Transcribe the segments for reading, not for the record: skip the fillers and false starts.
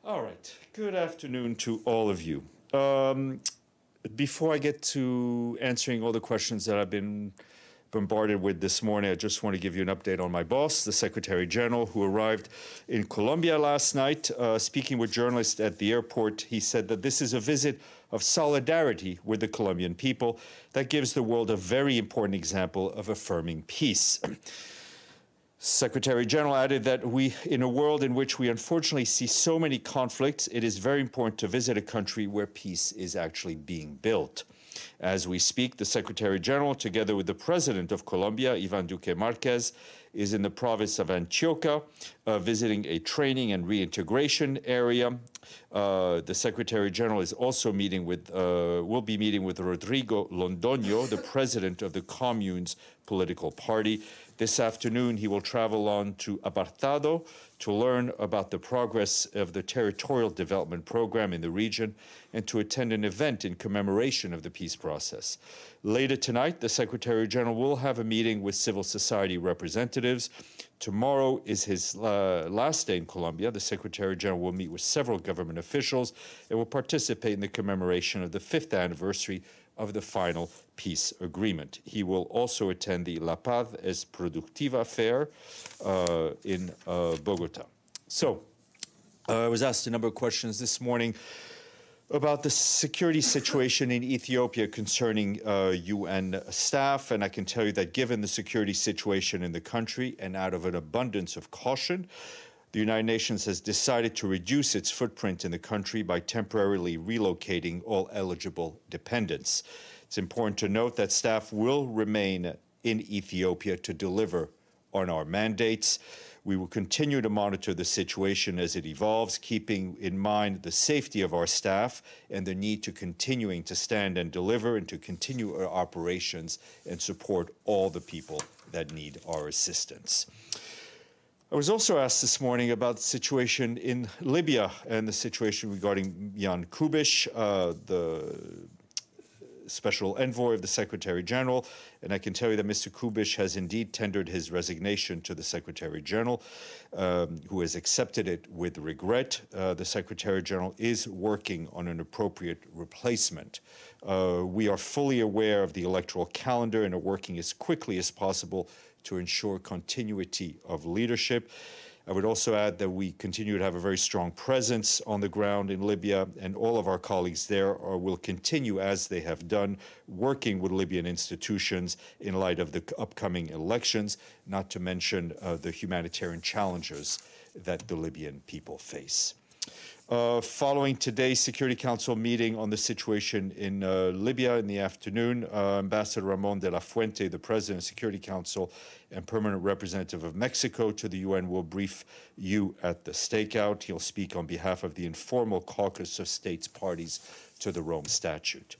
All right. Good afternoon to all of you. Before I get to answering all the questions that I've been bombarded with this morning, I just want to give you an update on my boss, the Secretary General, who arrived in Colombia last night. Speaking with journalists at the airport, he said that this is a visit of solidarity with the Colombian people that gives the world a very important example of affirming peace. Secretary General added that in a world in which we unfortunately see so many conflicts, it is very important to visit a country where peace is actually being built. As we speak, the Secretary General, together with the President of Colombia, Iván Duque Márquez, is in the province of Antioquia, visiting a training and reintegration area. The Secretary General is also will be meeting with Rodrigo Londoño, the President of the Comunes political party. This afternoon, he will travel on to Apartado to learn about the progress of the territorial development program in the region and to attend an event in commemoration of the peace process. Later tonight, the Secretary General will have a meeting with civil society representatives. Tomorrow is his last day in Colombia. The Secretary General will meet with several government officials and will participate in the commemoration of the 5th anniversary of the final peace agreement. He will also attend the La Paz es Productiva Fair in Bogota. So, I was asked a number of questions this morning about the security situation in Ethiopia concerning UN staff, and I can tell you that given the security situation in the country and out of an abundance of caution, the United Nations has decided to reduce its footprint in the country by temporarily relocating all eligible dependents. It's important to note that staff will remain in Ethiopia to deliver on our mandates. We will continue to monitor the situation as it evolves, keeping in mind the safety of our staff and the need to continuing to stand and deliver and to continue our operations and support all the people that need our assistance. I was also asked this morning about the situation in Libya and the situation regarding Jan Kubish, the Special Envoy of the Secretary General, and I can tell you that Mr. Kubish has indeed tendered his resignation to the Secretary General, who has accepted it with regret. The Secretary General is working on an appropriate replacement. We are fully aware of the electoral calendar and are working as quickly as possible to ensure continuity of leadership. I would also add that we continue to have a very strong presence on the ground in Libya, and all of our colleagues there will continue, as they have done, working with Libyan institutions in light of the upcoming elections, not to mention the humanitarian challenges that the Libyan people face. Following today's Security Council meeting on the situation in Libya in the afternoon, Ambassador Ramon de la Fuente, the President of the Security Council and Permanent Representative of Mexico to the UN, will brief you at the stakeout. He'll speak on behalf of the informal caucus of states parties to the Rome Statute.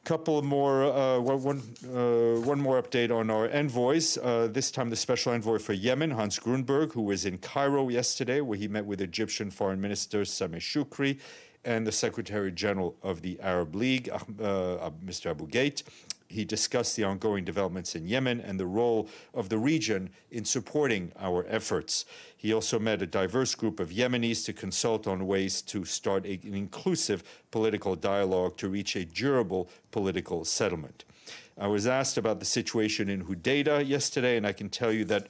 Couple more, one more update on our envoys. This time the Special Envoy for Yemen, Hans Grunberg, who was in Cairo yesterday, where he met with Egyptian Foreign Minister Sameh Shoukry and the Secretary General of the Arab League, Mr. Abu Ghait. He discussed the ongoing developments in Yemen and the role of the region in supporting our efforts. He also met a diverse group of Yemenis to consult on ways to start an inclusive political dialogue to reach a durable political settlement. I was asked about the situation in Hodeida yesterday, and I can tell you that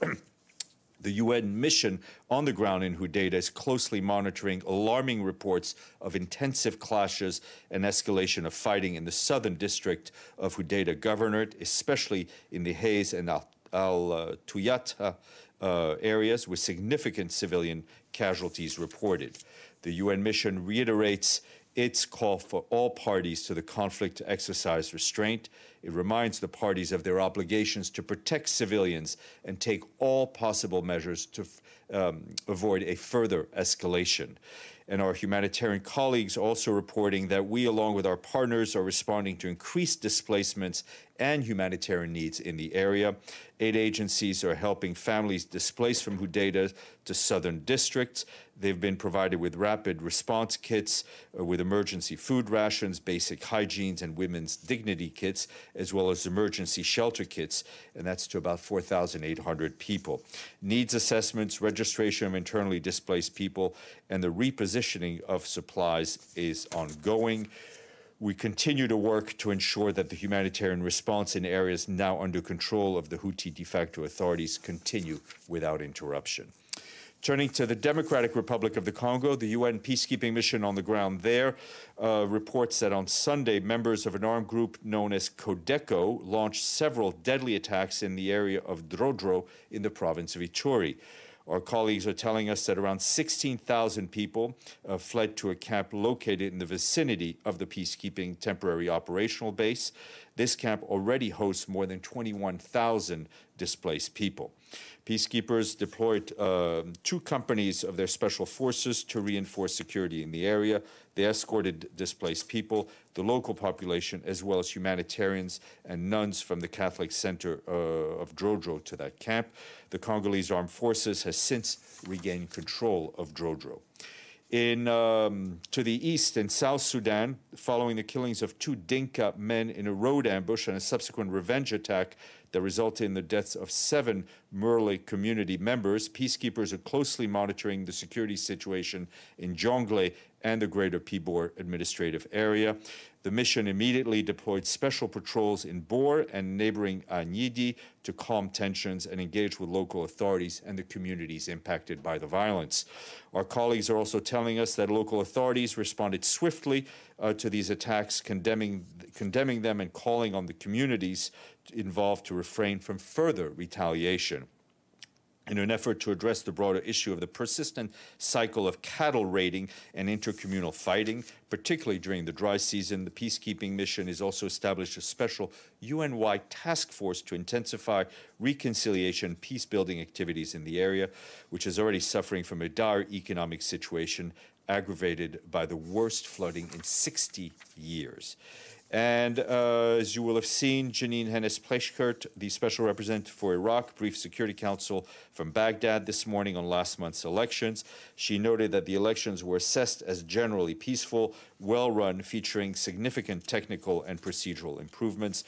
the UN mission on the ground in Hodeida is closely monitoring alarming reports of intensive clashes and escalation of fighting in the southern district of Hodeida Governorate, especially in the Hayes and Al-Tuyata areas, with significant civilian casualties reported. The UN mission reiterates its call for all parties to the conflict to exercise restraint. It reminds the parties of their obligations to protect civilians and take all possible measures to avoid a further escalation. And our humanitarian colleagues also reporting that we, along with our partners, are responding to increased displacements and humanitarian needs in the area. Aid agencies are helping families displaced from Hodeida to southern districts. They've been provided with rapid response kits, with emergency food rations, basic hygienes, and women's dignity kits, as well as emergency shelter kits, and that's to about 4,800 people. Needs assessments, registration of internally displaced people, and the repositioning requisitioning of supplies is ongoing. We continue to work to ensure that the humanitarian response in areas now under control of the Houthi de facto authorities continue without interruption. Turning to the Democratic Republic of the Congo, the UN peacekeeping mission on the ground there reports that on Sunday, members of an armed group known as Codeco launched several deadly attacks in the area of Drodro in the province of Ituri. Our colleagues are telling us that around 16,000 people fled to a camp located in the vicinity of the peacekeeping temporary operational base. This camp already hosts more than 21,000 displaced people. Peacekeepers deployed 2 companies of their special forces to reinforce security in the area. They escorted displaced people, the local population, as well as humanitarians and nuns from the Catholic center of Drodro to that camp. The Congolese armed forces has since regained control of Drodro. To the east in South Sudan, following the killings of 2 Dinka men in a road ambush and a subsequent revenge attack that resulted in the deaths of 7 Murle community members, peacekeepers are closely monitoring the security situation in Jonglei and the Greater Pibor administrative area. The mission immediately deployed special patrols in Bor and neighboring Anyidi to calm tensions and engage with local authorities and the communities impacted by the violence. Our colleagues are also telling us that local authorities responded swiftly to these attacks, condemning them and calling on the communities involved to refrain from further retaliation. In an effort to address the broader issue of the persistent cycle of cattle raiding and intercommunal fighting, particularly during the dry season, the peacekeeping mission has also established a special UN-wide task force to intensify reconciliation and peace-building activities in the area, which is already suffering from a dire economic situation aggravated by the worst flooding in 60 years. And as you will have seen, Janine Hennes-Pleshkert, the Special Representative for Iraq, briefed Security Council from Baghdad this morning on last month's elections. She noted that the elections were assessed as generally peaceful, well-run, featuring significant technical and procedural improvements.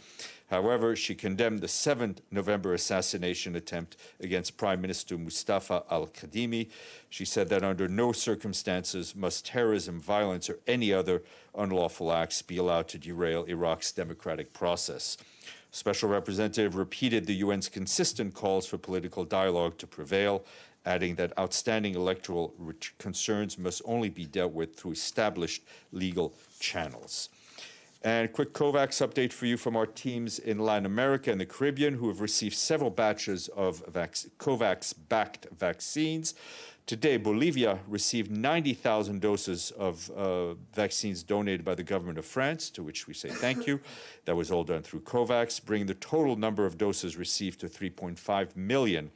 However, she condemned the 7th November assassination attempt against Prime Minister Mustafa al-Kadhimi. She said that under no circumstances must terrorism, violence, or any other unlawful acts be allowed to derail Iraq's democratic process. Special Representative repeated the UN's consistent calls for political dialogue to prevail, adding that outstanding electoral concerns must only be dealt with through established legal channels. And a quick COVAX update for you from our teams in Latin America and the Caribbean, who have received several batches of COVAX-backed vaccines. Today, Bolivia received 90,000 doses of vaccines donated by the government of France, to which we say thank you. That was all done through COVAX, bringing the total number of doses received to 3.5 million.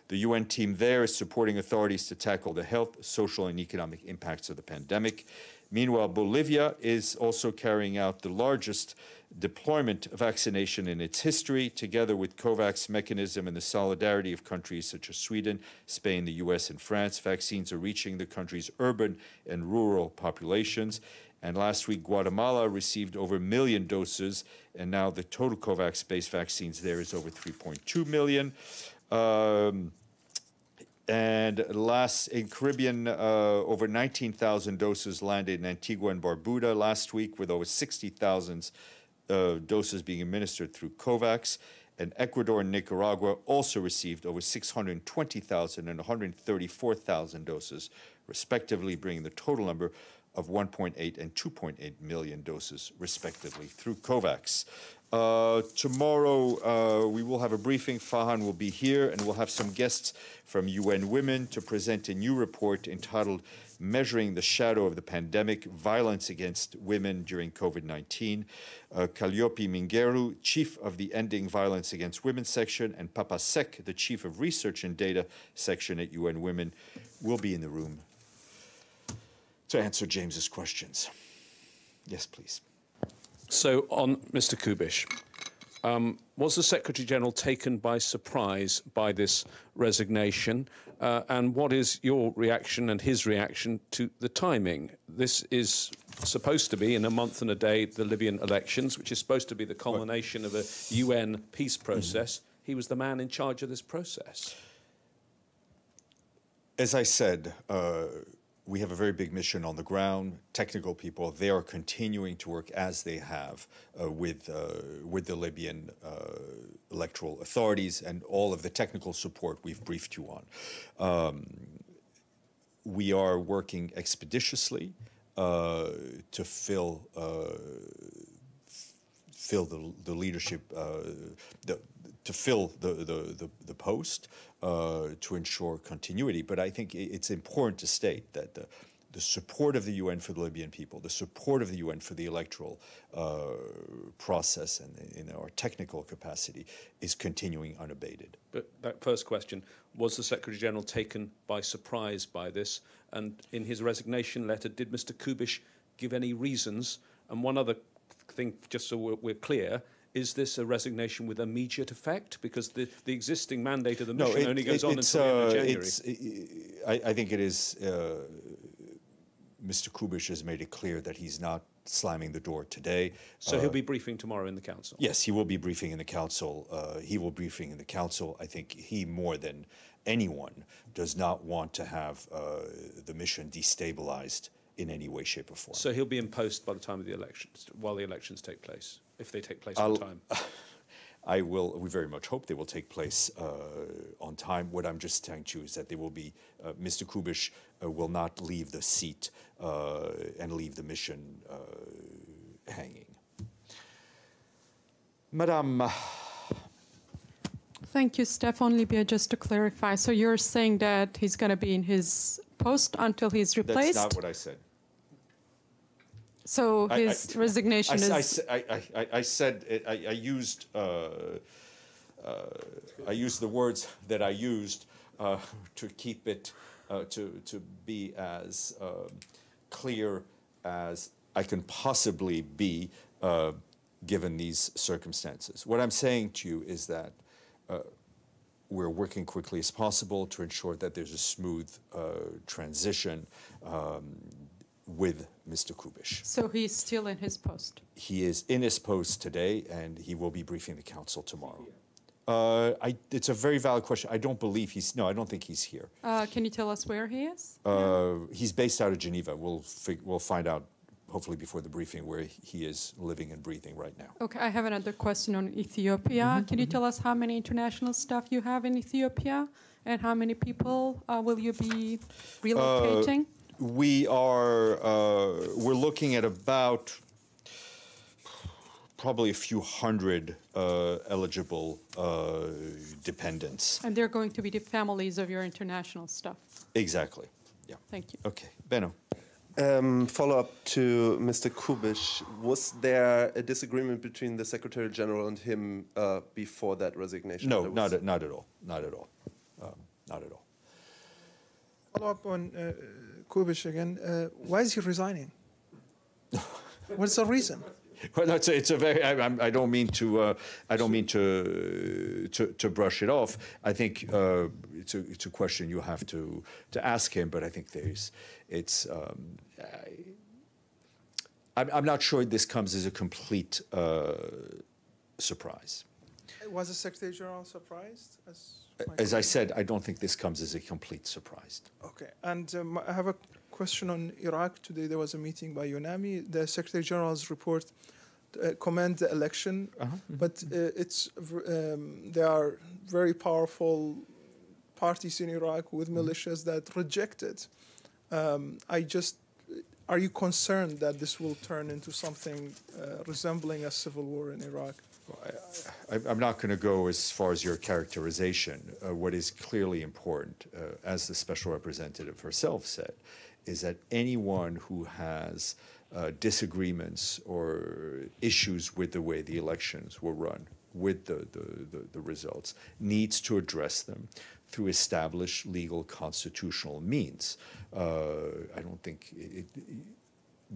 The UN team there is supporting authorities to tackle the health, social, and economic impacts of the pandemic. Meanwhile, Bolivia is also carrying out the largest deployment vaccination in its history, together with COVAX mechanism and the solidarity of countries such as Sweden, Spain, the US, and France. Vaccines are reaching the country's urban and rural populations. And last week, Guatemala received over 1 million doses, and now the total COVAX-based vaccines there is over 3.2 million. And last, in Caribbean, over 19,000 doses landed in Antigua and Barbuda last week, with over 60,000 doses being administered through COVAX. And Ecuador and Nicaragua also received over 620,000 and 134,000 doses, respectively, bringing the total number of 1.8 and 2.8 million doses, respectively, through COVAX. Tomorrow, we will have a briefing. Fahan will be here, and we'll have some guests from UN Women to present a new report entitled Measuring the Shadow of the Pandemic, Violence Against Women During COVID-19. Calliope Mingeru, Chief of the Ending Violence Against Women section, and Papa Sek, the Chief of Research and Data section at UN Women, will be in the room to answer James's questions. Yes, please. So, on Mr. Kubish, was the Secretary-General taken by surprise by this resignation? And what is your reaction and his reaction to the timing? This is supposed to be, in a month and a day, the Libyan elections, which is supposed to be the culmination of a UN peace process. He was the man in charge of this process. As I said, we have a very big mission on the ground, technical people. They are continuing to work as they have with the Libyan electoral authorities and all of the technical support we've briefed you on. We are working expeditiously to fill the leadership, to fill the post, to ensure continuity. But I think it's important to state that the support of the UN for the Libyan people, the support of the UN for the electoral process and in our technical capacity is continuing unabated. But that first question, was the Secretary-General taken by surprise by this? And in his resignation letter, did Mr. Kubish give any reasons? And one other thing, just so we're clear, is this a resignation with immediate effect? Because the existing mandate of the mission only goes on until the end of January. I think it is, Mr. Kubish has made it clear that he's not slamming the door today. So he'll be briefing tomorrow in the Council? Yes, he will be briefing in the Council. He will be briefing in the Council. I think he, more than anyone, does not want to have the mission destabilized in any way, shape, or form. So he'll be in post by the time of the elections, while the elections take place, if they take place on time? We very much hope they will take place on time. What I'm just telling you is that they will be, Mr. Kubish will not leave the seat and leave the mission hanging. Madame. Thank you, Stefan. Libya, just to clarify, so you're saying that he's going to be in his post until he's replaced? That's not what I said. So his resignation is... I said, I used the words that I used to keep it, to be as clear as I can possibly be given these circumstances. What I'm saying to you is that we're working quickly as possible to ensure that there's a smooth transition with Mr. Kubish. So he's still in his post? He is in his post today, and he will be briefing the Council tomorrow. It's a very valid question. I don't believe I don't think he's here. Can you tell us where he is? He's based out of Geneva. We'll find out, hopefully before the briefing, where he is living and breathing right now. Okay, I have another question on Ethiopia. Can you tell us how many international staff you have in Ethiopia, and how many people will you be relocating? We're looking at about probably a few hundred eligible dependents. And they're going to be the families of your international staff? Exactly, yeah. Thank you. Okay, Benno. Follow-up to Mr. Kubish. Was there a disagreement between the Secretary General and him before that resignation? No, not at all. Not at all. Not at all. Follow-up on Kubish again. Why is he resigning? What's the reason? Well, it's a very. I don't mean to. I don't mean to brush it off. I think it's a question you have to ask him. But I think I'm not sure this comes as a complete surprise. Was the Secretary General surprised? As I said, I don't think this comes as a complete surprise. Okay, and I have a question on Iraq. Today there was a meeting by UNAMI. The Secretary General's report commend the election, but there are very powerful parties in Iraq with militias that reject it. Are you concerned that this will turn into something resembling a civil war in Iraq? I'm not going to go as far as your characterization. What is clearly important, as the Special Representative herself said, is that anyone who has disagreements or issues with the way the elections were run, with the results, needs to address them through established legal constitutional means. I don't think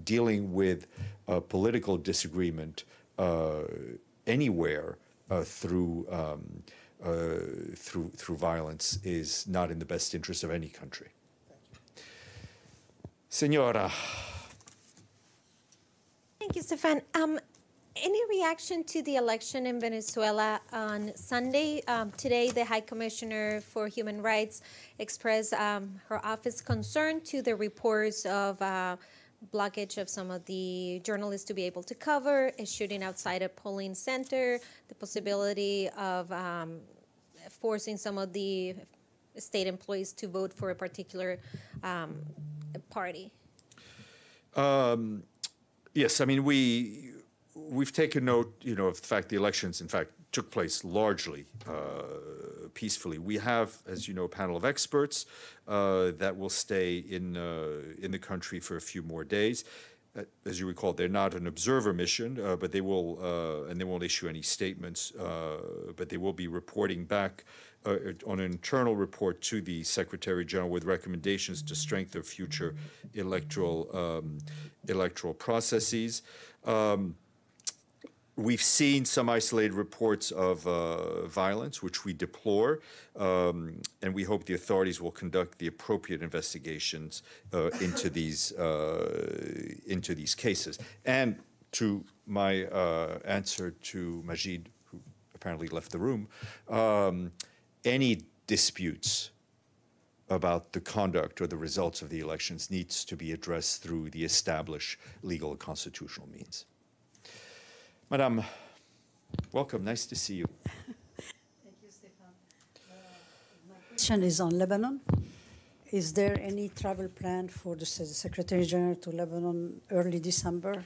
dealing with political disagreement anywhere through violence is not in the best interest of any country. Senora. Thank you, Stefan. Any reaction to the election in Venezuela on Sunday? Today, the High Commissioner for Human Rights expressed her office concern to the reports of blockage of some of the journalists to be able to cover, a shooting outside a polling center, the possibility of forcing some of the state employees to vote for a particular party. Yes, I mean, we've taken note, of the fact the elections, in fact, took place largely peacefully. We have, as you know, a panel of experts that will stay in the country for a few more days. As you recall, they're not an observer mission, but they will, and they won't issue any statements, but they will be reporting back on an internal report to the Secretary General with recommendations to strengthen future electoral processes. We've seen some isolated reports of violence, which we deplore, and we hope the authorities will conduct the appropriate investigations into these cases. And to my answer to Majid, who apparently left the room, any disputes about the conduct or the results of the elections needs to be addressed through the established legal and constitutional means. Madame, welcome. Nice to see you. Thank you, Stefan. My question is on Lebanon. Is there any travel plan for the Secretary General to Lebanon early December?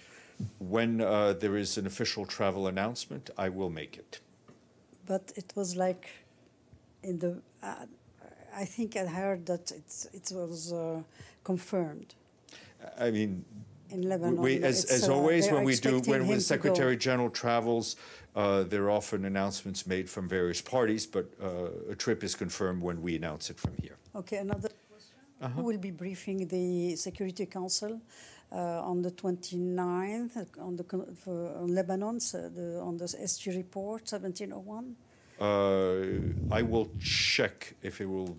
When there is an official travel announcement, I will make it. But it was like in the, I think I heard that it was confirmed. I mean, in Lebanon, as always, when the Secretary General travels, there are often announcements made from various parties, but a trip is confirmed when we announce it from here. Okay, another question. Who will be briefing the Security Council on the 29th on Lebanon, on the SG report 1701? I will check if it will.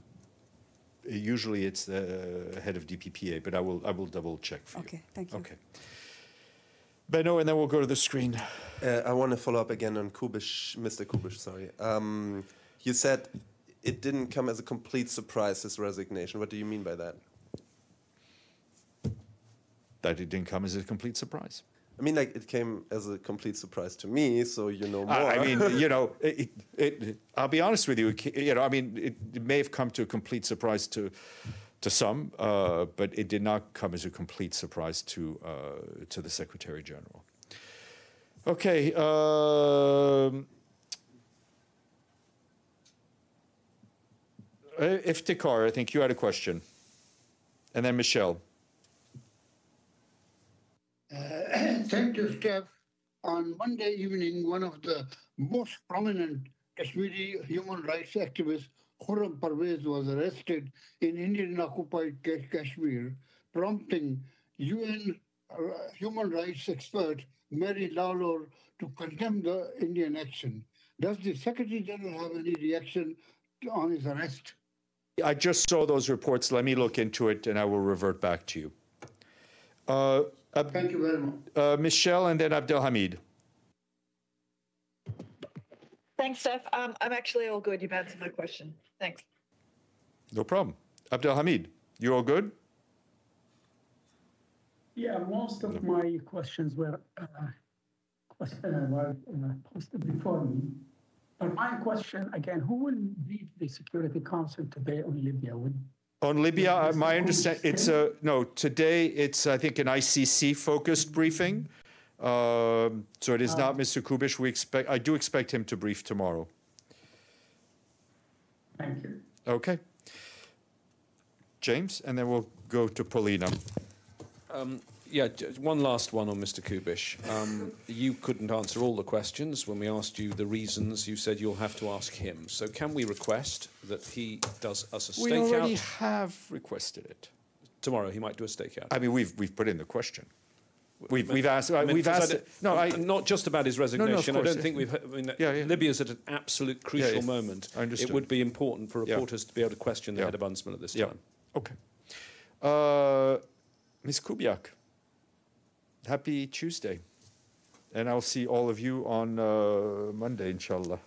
Usually it's the head of DPPA, but I will double check for you. Okay, thank you. Okay. Benno, and then we'll go to the screen. I want to follow up again on Kubish, Mr. Kubish, sorry. You said it didn't come as a complete surprise, his resignation. What do you mean by that? That it didn't come as a complete surprise. I mean, like, it came as a complete surprise to me, so you know more. I mean, I'll be honest with you. I mean, it may have come to a complete surprise to some, but it did not come as a complete surprise to the Secretary General. Okay. Iftikhar, I think you had a question, and then Michelle. Thank you, Steph. On Monday evening, one of the most prominent Kashmiri human rights activists, Khurram Parvez, was arrested in Indian-occupied Kashmir, prompting UN human rights expert Mary Lawlor to condemn the Indian action. Does the Secretary General have any reaction on his arrest? I just saw those reports. Let me look into it, and I will revert back to you. Thank you very much. Michelle, and then Abdelhamid. Thanks, Steph. I'm actually all good. You've answered my question. Thanks. No problem. Abdelhamid, you all good? Yeah, most of my questions were posted before me. But my question, again, who will lead the Security Council today on Libya? On Libya, my understanding, it's today it's, I think, an ICC-focused briefing. So it is not Mr. Kubish. I do expect him to brief tomorrow. Thank you. Okay. James, and then we'll go to Paulina. Yeah, one last one on Mr. Kubish. You couldn't answer all the questions. When we asked you the reasons, you said you'll have to ask him. So can we request that he does us a stakeout? We already have requested it. Tomorrow he might do a stakeout. I mean, we've put in the question. We've asked. Not just about his resignation. No, I don't think we've. I mean, Libya's at an absolute crucial moment. I understood. It would be important for reporters to be able to question the head of Ombudsman at this time. Okay. Ms. Kubiak. Happy Tuesday. And I'll see all of you on Monday, inshallah.